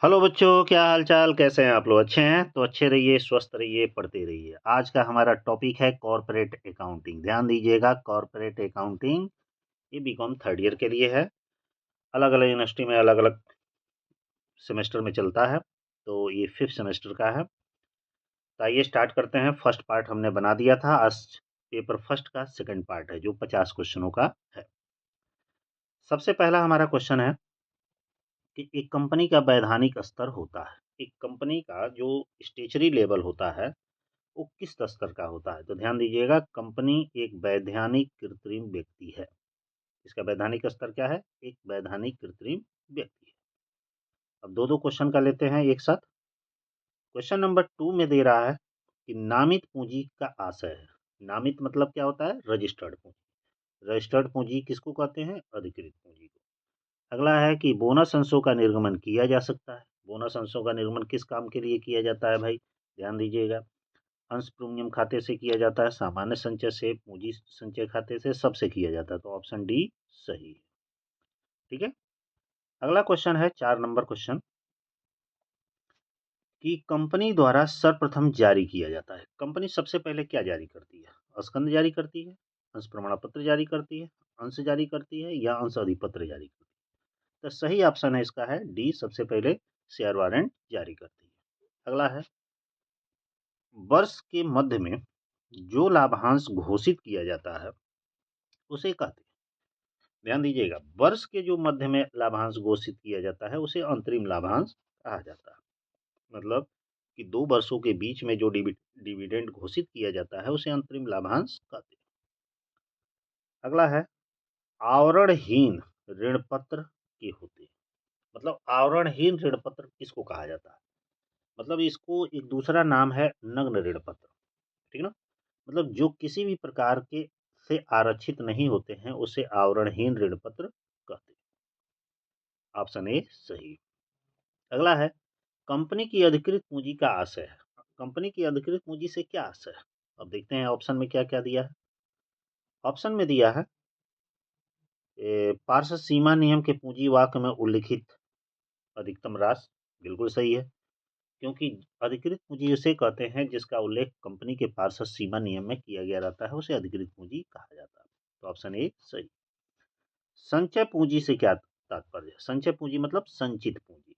Hello बच्चों, क्या हाल चाल, कैसे हैं आप लोग? अच्छे हैं तो अच्छे रहिए, स्वस्थ रहिए, पढ़ते रहिए। आज का हमारा टॉपिक है कॉर्पोरेट अकाउंटिंग। ध्यान दीजिएगा, कॉर्पोरेट अकाउंटिंग ये बीकॉम थर्ड ईयर के लिए है। अलग अलग यूनिवर्सिटी में अलग अलग सेमेस्टर में चलता है, तो ये फिफ्थ सेमेस्टर का है। तो आइए स्टार्ट करते हैं। फर्स्ट पार्ट हमने बना दिया था, आज पेपर फर्स्ट का सेकंड पार्ट है जो 50 क्वेश्चनों का है। सबसे पहला हमारा क्वेश्चन है कि एक कंपनी का वैधानिक स्तर होता है। एक कंपनी का जो स्टेचरी लेवल होता है वो किस स्तर का होता है? तो ध्यान दीजिएगा, कंपनी एक वैधानिक कृत्रिम व्यक्ति है। इसका वैधानिक स्तर क्या है? एक वैधानिक कृत्रिम व्यक्ति है। अब दो दो क्वेश्चन का लेते हैं एक साथ। क्वेश्चन नंबर 2 में दे रहा है कि नामित पूंजी का आशय है। नामित मतलब क्या होता है? रजिस्टर्ड पूंजी। रजिस्टर्ड पूंजी किसको कहते हैं? अधिकृत पूंजी को। अगला है कि बोनस अंशों का निर्गमन किया जा सकता है। बोनस अंशों का निर्गमन किस काम के लिए किया जाता है भाई? ध्यान दीजिएगा, अंश प्रीमियम खाते से किया जाता है, सामान्य संचय से, पूंजी संचय खाते से, सबसे किया जाता है। तो ऑप्शन डी सही है। ठीक है। अगला क्वेश्चन है 4 नंबर क्वेश्चन कि कंपनी द्वारा सर्वप्रथम जारी किया जाता है। कंपनी सबसे पहले क्या जारी करती है? स्कंद जारी करती है, अंश प्रमाण पत्र जारी करती है, अंश जारी करती है, या अंश अधिपत्र जारी करती है? तो सही ऑप्शन है इसका है डी, सबसे पहले शेयर वारंट जारी करती है। अगला है, वर्ष के मध्य में जो लाभांश घोषित किया जाता है उसे कहते हैं। ध्यान दीजिएगा, वर्ष के जो मध्य में लाभांश घोषित किया जाता है उसे अंतरिम लाभांश कहा जाता है। मतलब कि 2 वर्षों के बीच में जो डिविडेंड घोषित किया जाता है उसे अंतरिम लाभांश कहते हैं। अगला है, आवरणहीन ऋण पत्र के होते हैं। मतलब आवरणहीन ऋण पत्र किसको कहा जाता है? मतलब इसको एक दूसरा नाम है नग्न ऋण पत्र। ठीक ना? मतलब जो किसी भी प्रकार के से आरक्षित नहीं होते हैं उसे आवरणहीन ऋण पत्र कहते हैं। ऑप्शन ए सही। अगला है, कंपनी की अधिकृत पूंजी का आशय है। कंपनी की अधिकृत पूंजी से क्या आशय है? अब देखते हैं ऑप्शन में क्या क्या दिया है। ऑप्शन में दिया है पार्षद सीमा नियम के पूंजी वाक्य में उल्लिखित अधिकतम राशि। बिल्कुल सही है, क्योंकि अधिकृत पूंजी उसे कहते हैं जिसका उल्लेख कंपनी के पार्षद सीमा नियम में किया गया रहता है, उसे अधिकृत पूंजी कहा जाता है। तो ऑप्शन ए सही। संचय पूंजी से क्या तात्पर्य है? संचय पूंजी मतलब संचित पूंजी।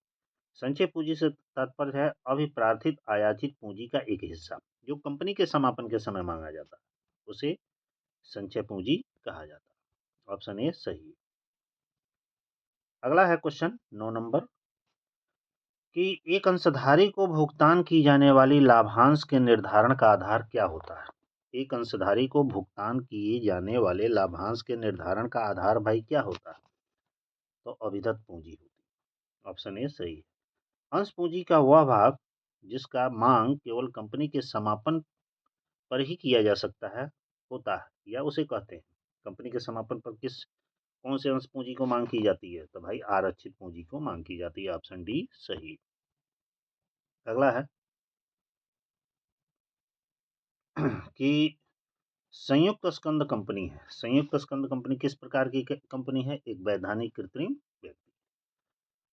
संचय पूंजी से तात्पर्य है अभिप्रार्थित आयातित पूंजी का एक हिस्सा जो कंपनी के समापन के समय मांगा जाता है, उसे संचय पूंजी कहा जाता है। ऑप्शन ए सही। अगला है क्वेश्चन 9 नंबर कि एक अंशधारी को भुगतान की जाने वाली लाभांश के निर्धारण का आधार क्या होता है? एक अंशधारी को भुगतान किए जाने वाले लाभांश के निर्धारण का आधार भाई क्या होता है? तो अविदत पूंजी होती है। ऑप्शन ए सही है। अंश पूंजी का वह भाग जिसका मांग केवल कंपनी के समापन पर ही किया जा सकता है होता है, या उसे कहते हैं। कंपनी के समापन पर किस कौन से अंश पूंजी को मांग की जाती है? तो भाई आरक्षित पूंजी को मांग की जाती है। ऑप्शन डी सही। अगला है कि संयुक्त स्कंद कंपनी है। संयुक्त स्कंद कंपनी किस प्रकार की कंपनी है? एक वैधानिक कृत्रिम व्यक्ति।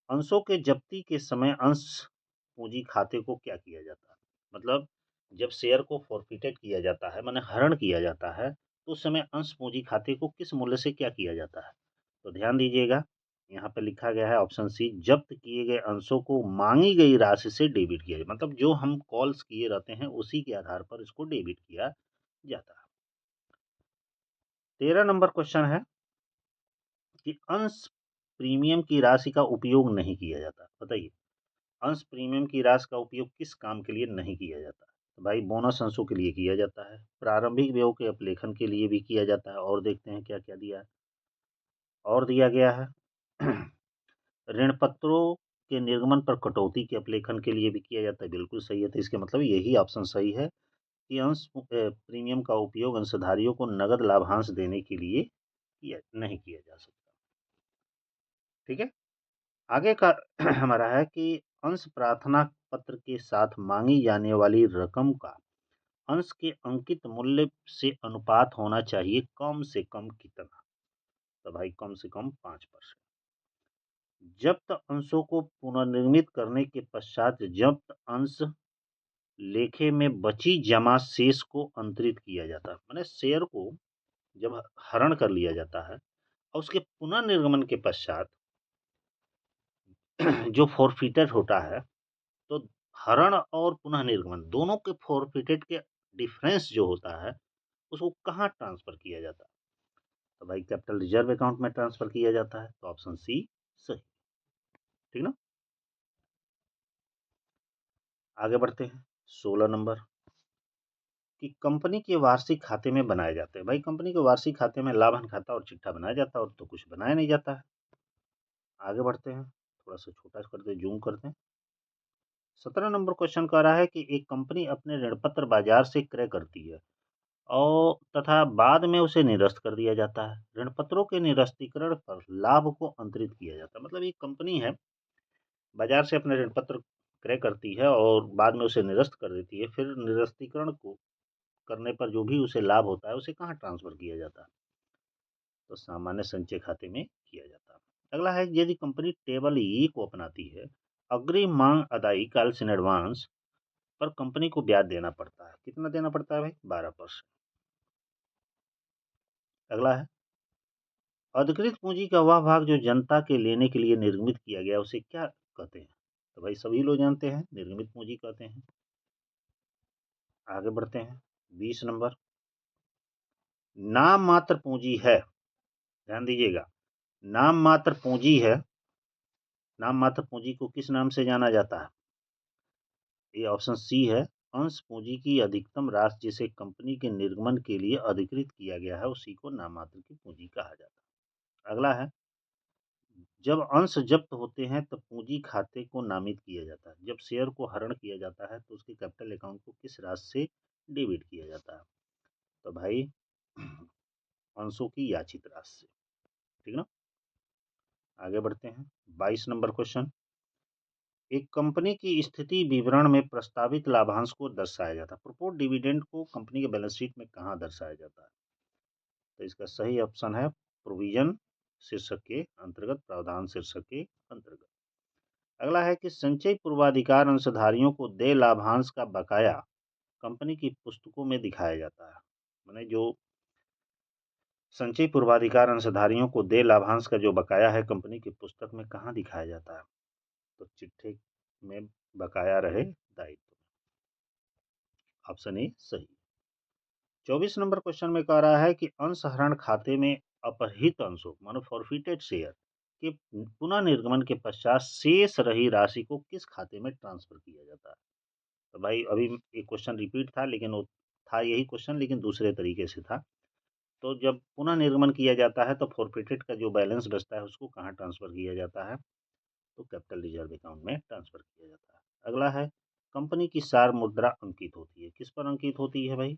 अंशों के जब्ती के समय अंश पूंजी खाते को क्या किया जाता है? मतलब जब शेयर को फॉरफिटेड किया जाता है, माने हरण किया जाता है, तो उस समय अंश पूंजी खाते को किस मूल्य से क्या किया जाता है? तो ध्यान दीजिएगा, यहाँ पे लिखा गया है ऑप्शन सी, जब्त किए गए अंशों को मांगी गई राशि से डेबिट किया जाए। मतलब जो हम कॉल्स किए रहते हैं उसी के आधार पर इसको डेबिट किया जाता है। 13 नंबर क्वेश्चन है कि अंश प्रीमियम की राशि का उपयोग नहीं किया जाता। बताइए, अंश प्रीमियम की राशि का उपयोग किस काम के लिए नहीं किया जाता? तो भाई बोनस अंशों के लिए किया जाता है, प्रारंभिक व्ययों के अपलेखन के लिए भी किया जाता है, और देखते हैं क्या क्या दिया है। और दिया गया है ऋण पत्रों के निर्गमन पर कटौती के अपलेखन के लिए भी किया जाता है। बिल्कुल सही है। तो इसके मतलब यही ऑप्शन सही है कि अंश प्रीमियम का उपयोग अंशधारियों को नगद लाभांश देने के लिए किया नहीं किया जा सकता। ठीक है। आगे का हमारा है कि अंश प्रार्थना पत्र के साथ मांगी जाने वाली रकम का अंश के अंकित मूल्य से अनुपात होना चाहिए कम से कम कितना? तो भाई कम से कम 5%। जब्त अंशों को पुनर्निर्मित करने के पश्चात जब्त अंश लेखे में बची जमा शेष को अंतरित किया जाता है। माने शेयर को जब हरण कर लिया जाता है और उसके पुनर्निर्गमन के पश्चात जो फॉरफिटेड होता है, तो हरण और पुनः निर्गमन दोनों के फॉरफिटेड के डिफरेंस जो होता है उसको कहाँ ट्रांसफर किया जाता है? तो भाई कैपिटल रिजर्व अकाउंट में ट्रांसफर किया जाता है। तो ऑप्शन सी सही, ठीक ना। आगे बढ़ते हैं 16 नंबर कि कंपनी के वार्षिक खाते में बनाए जाते हैं। भाई कंपनी के वार्षिक खाते में लाभन खाता और चिट्ठा बनाया जाता है और तो कुछ बनाया नहीं जाता है। आगे बढ़ते हैं, थोड़ा सा छोटा करते जूम करते हैं। 17 नंबर क्वेश्चन कह रहा है कि एक कंपनी अपने ऋणपत्र बाजार से क्रय करती है और तथा बाद में उसे निरस्त कर दिया जाता है। ऋणपत्रों के निरस्तीकरण पर लाभ को अंतरित किया जाता है। मतलब एक कंपनी है, बाजार से अपने ऋणपत्र क्रय करती है और बाद में उसे निरस्त कर देती है। फिर निरस्तीकरण को करने पर जो भी उसे लाभ होता है उसे कहाँ ट्रांसफर किया जाता है? तो सामान्य संचय खाते में किया जाता है। अगला है यदि कंपनी टेबल ई को अपनाती है, अग्रिम मांग अदाई कॉल्स इन एडवांस पर कंपनी को ब्याज देना पड़ता है। कितना देना पड़ता है भाई? 12%। अगला है अधिकृत पूंजी का वह भाग जो जनता के लेने के लिए निर्मित किया गया उसे क्या कहते हैं? तो भाई सभी लोग जानते हैं, निर्मित पूंजी कहते हैं। आगे बढ़ते हैं 20 नंबर नाम मात्र पूंजी है। ध्यान दीजिएगा, नाम मात्र पूंजी है। नाम मात्र पूंजी को किस नाम से जाना जाता है? ये ऑप्शन सी है, अंश पूंजी की अधिकतम राशि जिसे कंपनी के निर्गमन के लिए अधिकृत किया गया है उसी को नाम मात्र की पूंजी कहा जाता है। अगला है जब अंश जब्त होते हैं तब पूंजी खाते को नामित किया जाता है। जब शेयर को हरण किया जाता है तो उसके कैपिटल अकाउंट को किस राशि से डेबिट किया जाता है? तो भाई अंशों की याचित राशि से, ठीक ना। आगे बढ़ते हैं 22 नंबर क्वेश्चन एक कंपनी की स्थिति विवरण में प्रस्तावित लाभांश को दर्शाया जाता है। प्रपोर्ट डिविडेंड को कंपनी के बैलेंस शीट में कहाँ दर्शाया जाता है? तो इसका सही ऑप्शन है प्रोविजन शीर्षक के अंतर्गत, प्रावधान शीर्षक के अंतर्गत। अगला है कि संचयी पूर्वाधिकार अंशधारियों को देय लाभांश का बकाया कंपनी की पुस्तकों में दिखाया जाता है। माने जो संचयी पूर्वाधिकार अंशधारियों को देय लाभांश का जो बकाया है कंपनी की पुस्तक में कहाँ दिखाया जाता है? तो चिट्ठे में बकाया रहे दायित्व। ऑप्शन ए सही। 24 नंबर क्वेश्चन में कह रहा है कि अंशहरण खाते में अपहृत अंशों मानो फॉरफिटेड शेयर के पुनः निर्गमन के पश्चात शेष रही राशि को किस खाते में ट्रांसफर किया जाता है? तो भाई अभी एक क्वेश्चन रिपीट था, लेकिन वो था यही क्वेश्चन लेकिन दूसरे तरीके से था। तो जब पुनः निर्गमन किया जाता है तो फॉरफिटेड का जो बैलेंस बचता है उसको कहाँ ट्रांसफर किया जाता है? तो कैपिटल रिजर्व अकाउंट में ट्रांसफर किया जाता है। अगला है कंपनी की सार मुद्रा अंकित होती है। किस पर अंकित होती है भाई?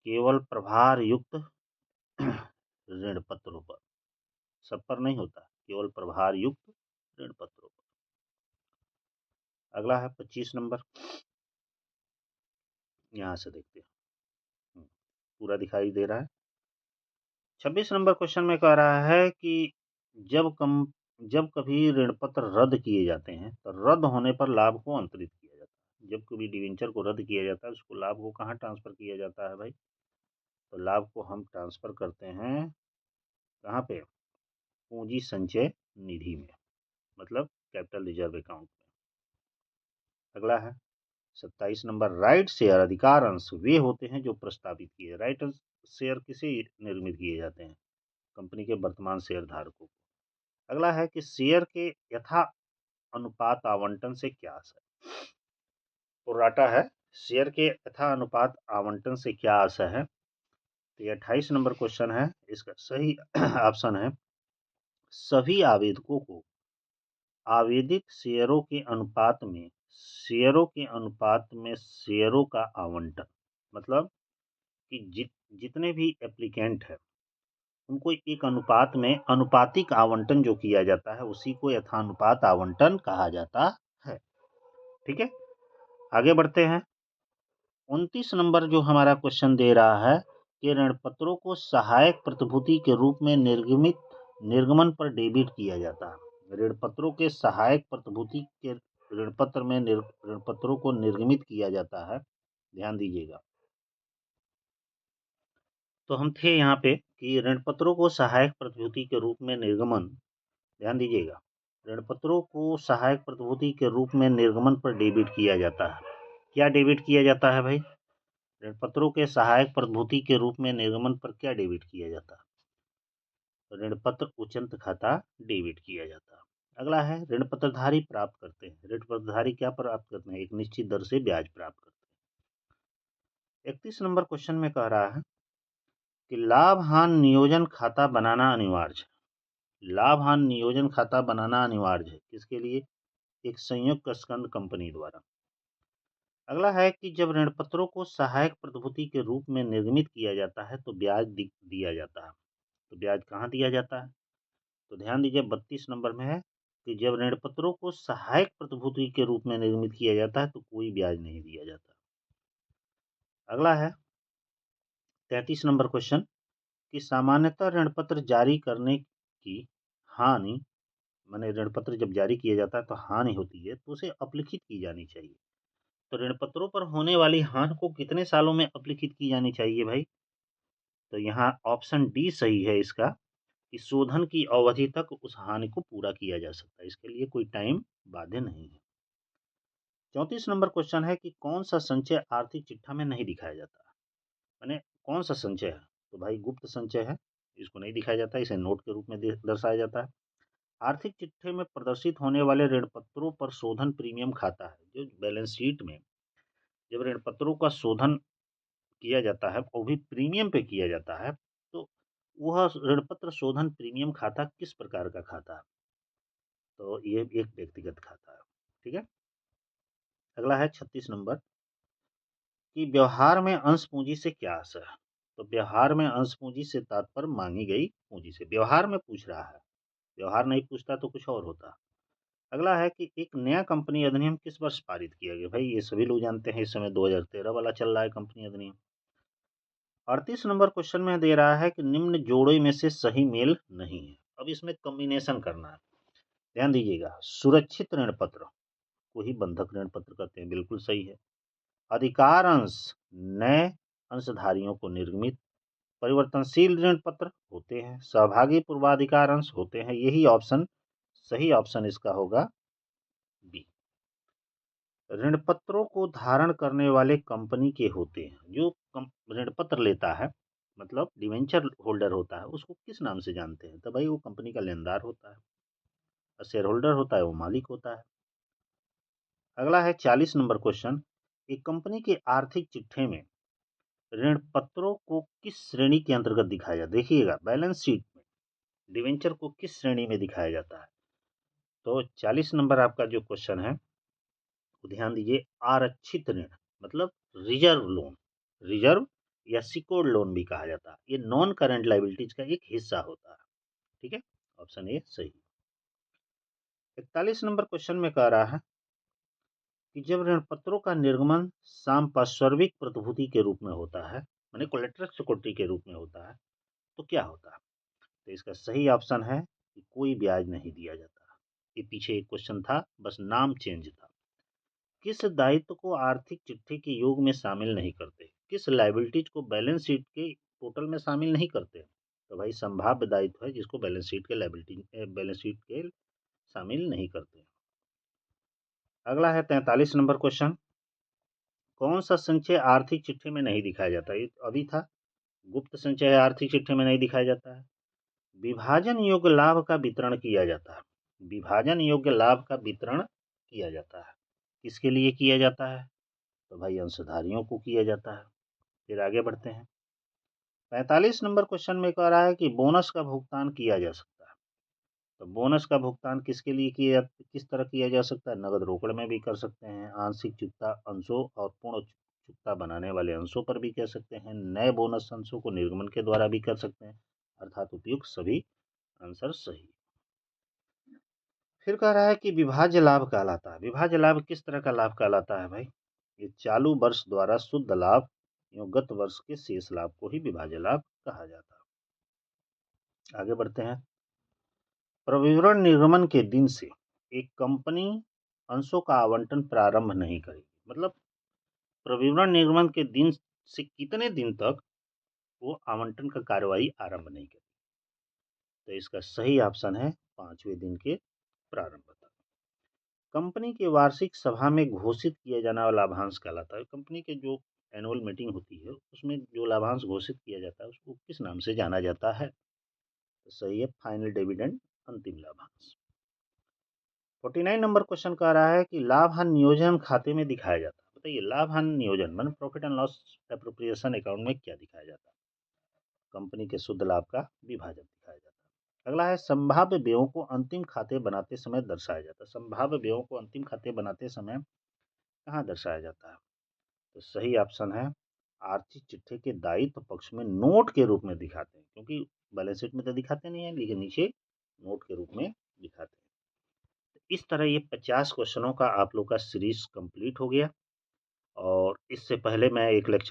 केवल प्रभार युक्त ऋण पत्रों पर, सब पर नहीं होता, केवल प्रभार युक्त ऋण पत्रों पर। अगला है 25 नंबर, यहाँ से देखते हैं पूरा दिखाई दे रहा है। 26 नंबर क्वेश्चन में कह रहा है कि जब कभी ऋण पत्र रद्द किए जाते हैं तो रद्द होने पर लाभ को अंतरित किया जाता है। जब कभी डिवेंचर को रद्द किया जाता है उसको लाभ को कहाँ ट्रांसफर किया जाता है भाई? तो लाभ को हम ट्रांसफर करते हैं कहाँ पे? पूंजी संचय निधि में, मतलब कैपिटल रिजर्व अकाउंट में। अगला है 27 नंबर राइट शेयर अधिकार अंश वे होते हैं जो प्रस्तावित किए। राइट शेयर किसे निर्मित किए जाते हैं? कंपनी के वर्तमान शेयर धारकों को। अगला है कि शेयर के यथा अनुपात आवंटन से क्या आशय? प्रोराटा है, शेयर के यथा अनुपात आवंटन से क्या आशय है? तो ये 28 नंबर क्वेश्चन है, इसका सही ऑप्शन है सभी आवेदकों को आवेदित शेयरों के अनुपात में शेयरों का आवंटन, मतलब कि जितने भी एप्लीकेंट है उनको एक अनुपात में अनुपातिक आवंटन जो किया जाता है उसी को यथानुपात आवंटन कहा जाता है। ठीक है, आगे बढ़ते हैं 29 नंबर जो हमारा क्वेश्चन दे रहा है कि ऋण पत्रों को सहायक प्रतिभूति के रूप में निर्गमन पर डेबिट किया जाता है। ऋणपत्रों के सहायक प्रतिभूति के ऋणपत्रों को निर्गमित किया जाता है। ध्यान दीजिएगा। तो हम थे यहाँ पे कि ऋणपत्रों को सहायक प्रतिभूति के रूप में निर्गमन, ध्यान दीजिएगा, ऋणपत्रों को सहायक प्रतिभूति के रूप में निर्गमन पर डेबिट किया जाता है। क्या डेबिट किया जाता है भाई? ऋणपत्रों के सहायक प्रतिभूति के रूप में निर्गमन पर क्या डेबिट किया जाता है? ऋणपत्र उचंत खाता डेबिट किया जाता है। अगला है ऋणपत्रधारी प्राप्त करते हैं। ऋणपत्रधारी क्या प्राप्त करते हैं? एक निश्चित दर से ब्याज प्राप्त करते हैं। 31 नंबर क्वेश्चन में कह रहा है कि लाभ हानि नियोजन खाता बनाना अनिवार्य है। लाभ हानि नियोजन खाता बनाना अनिवार्य है किसके लिए? एक संयुक्त स्कंद कंपनी द्वारा। अगला है कि जब ऋणपत्रों को सहायक प्रतिभूति के रूप में निर्गमित किया जाता है तो ब्याज दिया जाता है। तो ब्याज कहाँ दिया जाता है? तो ध्यान दीजिए 32 नंबर में है कि जब ऋणपत्रों को सहायक प्रतिभूति के रूप में निर्मित किया जाता है तो कोई ब्याज नहीं दिया जाता। अगला है 33 नंबर क्वेश्चन कि सामान्यतः ऋणपत्र जारी करने की हानि, माने ऋणपत्र जब जारी किया जाता है तो हानि होती है तो उसे अपलिखित की जानी चाहिए। तो ऋणपत्रों पर होने वाली हानि को कितने सालों में अपलिखित की जानी चाहिए भाई? तो यहाँ ऑप्शन डी सही है इसका, कि शोधन की अवधि तक उस हानि को पूरा किया जा सकता है। इसके लिए कोई टाइम बाध्य नहीं है। 34 नंबर क्वेश्चन है कि कौन सा संचय आर्थिक चिट्ठा में नहीं दिखाया जाता? माने कौन सा संचय है? तो भाई गुप्त संचय है, इसको नहीं दिखाया जाता, इसे नोट के रूप में दर्शाया जाता है। आर्थिक चिट्ठे में प्रदर्शित होने वाले ऋणपत्रों पर शोधन प्रीमियम खाता है। जो बैलेंस शीट में जब ऋणपत्रों का शोधन किया जाता है वो भी प्रीमियम पे किया जाता है, तो वह ऋणपत्र शोधन प्रीमियम खाता किस प्रकार का खाता है? तो ये एक व्यक्तिगत खाता है। ठीक है। अगला है 36 नंबर कि व्यवहार में अंश पूंजी से क्या असर है? तो व्यवहार में अंश पूंजी से तात्पर्य मांगी गई पूंजी से। व्यवहार में पूछ रहा है, व्यवहार नहीं पूछता तो कुछ और होता। अगला है कि एक नया कंपनी अधिनियम किस वर्ष पारित किया गया? भाई ये सभी लोग जानते हैं, इस समय 2013 वाला चल रहा है कंपनी अधिनियम। 38 नंबर क्वेश्चन में दे रहा है कि निम्न जोड़े में से सही मेल नहीं है। अब इसमें कॉम्बिनेशन करना है। ध्यान दीजिएगा, सुरक्षित ऋण पत्र को ही बंधक ऋण पत्र कहते हैं, बिल्कुल सही है। अधिकार अंश नए अंशधारियों को निर्गमित, परिवर्तनशील ऋण पत्र होते हैं, सहभागी पूर्वाधिकार अंश होते हैं। यही ऑप्शन सही ऑप्शन इसका होगा बी। ऋणपत्रों को धारण करने वाले कंपनी के होते हैं। जो ऋणपत्र लेता है, मतलब डिवेंचर होल्डर होता है, उसको किस नाम से जानते हैं? तो भाई वो कंपनी का लेनदार होता है, और शेयर होल्डर होता है वो मालिक होता है। अगला है 40 नंबर क्वेश्चन, एक कंपनी के आर्थिक चिट्ठे में ऋणपत्रों को किस श्रेणी के अंतर्गत दिखाया जाता है? देखिएगा बैलेंस शीट में डिवेंचर को किस श्रेणी में दिखाया जाता है? तो 40 नंबर आपका जो क्वेश्चन है, तो ध्यान दीजिए, आरक्षित ऋण मतलब रिजर्व लोन, रिजर्व या सिक्योर्ड लोन भी कहा जाता है। ये नॉन करंट लाइबिलिटीज का एक हिस्सा होता है। ठीक है, ऑप्शन ए सही। 41 नंबर क्वेश्चन में कह रहा है कि जब ऋणपत्रों का निर्गमन सांपार्श्विक प्रतिभूति के रूप में होता है, माने कोलेटरल सिक्योरिटी के रूप में होता है, तो क्या होता है? तो इसका सही ऑप्शन है कि कोई ब्याज नहीं दिया जाता। ये पीछे एक क्वेश्चन था, बस नाम चेंज था। किस दायित्व को आर्थिक चिट्ठी के योग में शामिल नहीं करते? किस लाइबिलिटीज को बैलेंस शीट के टोटल में शामिल नहीं करते? तो भाई संभाव्य दायित्व है जिसको बैलेंस शीट के बैलेंस शीट के शामिल नहीं करते। अगला है 43 नंबर क्वेश्चन, कौन सा संचय आर्थिक चिट्ठी में नहीं दिखाया जाता? ये अभी था, गुप्त संचय आर्थिक चिट्ठी में नहीं दिखाया जाता है। विभाजन योग्य लाभ का वितरण किया जाता है। विभाजन योग्य लाभ का वितरण किया जाता है, किसके लिए किया जाता है? तो भाई अंशधारियों को किया जाता है। फिर आगे बढ़ते हैं। 45 नंबर क्वेश्चन में कह रहा है कि बोनस का भुगतान किया जा सकता है। तो बोनस का भुगतान किसके लिए किस तरह किया जा सकता है? नगद रोकड़ में भी कर सकते हैं, आंशिक चुकता अंशों और पूर्ण चुकता बनाने वाले अंशों पर भी कर सकते हैं, नए बोनस अंशों को निर्गमन के द्वारा भी कर सकते हैं। अर्थात उपयुक्त सभी आंसर सही। फिर कह रहा है कि विभाज्य लाभ कहलाता है। विभाज्य लाभ किस तरह का लाभ कहलाता है भाई? ये चालू वर्ष द्वारा शुद्ध लाभ एवं गत वर्ष के शेष लाभ को ही विभाज्य लाभ कहा जाता है। आगे बढ़ते हैं। प्रविवरण निर्गमन के दिन से एक कंपनी अंशों का आवंटन प्रारंभ नहीं करेगी। मतलब प्रविवरण निर्गमन के दिन से कितने दिन तक वो आवंटन का कार्यवाही आरंभ नहीं करेगी। तो इसका सही ऑप्शन है 5वें दिन के प्रारंभ तक। कंपनी के वार्षिक सभा में घोषित किया जाने वाला लाभांश कहलाता है। कंपनी के जो एनुअल मीटिंग होती है उसमें जो लाभांश घोषित किया जाता है उसको किस नाम से जाना जाता है? तो सही है फाइनल डिविडेंड, अंतिम लाभांश। 49 नंबर क्वेश्चन कह रहा है कि लाभ हानि नियोजन खाते में दिखाया जाता है। बताइए लाभ हानि नियोजन मतलब profit and loss appropriation account में क्या दिखाया जाता है? कंपनी के शुद्ध लाभ का विभाजन दिखाया जाता है। अगला है संभाव्य व्ययों को अंतिम खाते बनाते समय दर्शाया जाता है। संभाव्य व्ययों को अंतिम खाते बनाते समय कहाँ दर्शाया जाता है? तो सही ऑप्शन है आर्थिक चिट्ठे के दायित्व पक्ष में नोट के रूप में दिखाते हैं, क्योंकि बैलेंस शीट में तो दिखाते नहीं है लेकिन नीचे नोट के रूप में दिखाते हैं। तो इस तरह ये 50 क्वेश्चनों का आप लोग का सीरीज कंप्लीट हो गया। और इससे पहले मैं एक लेक्चर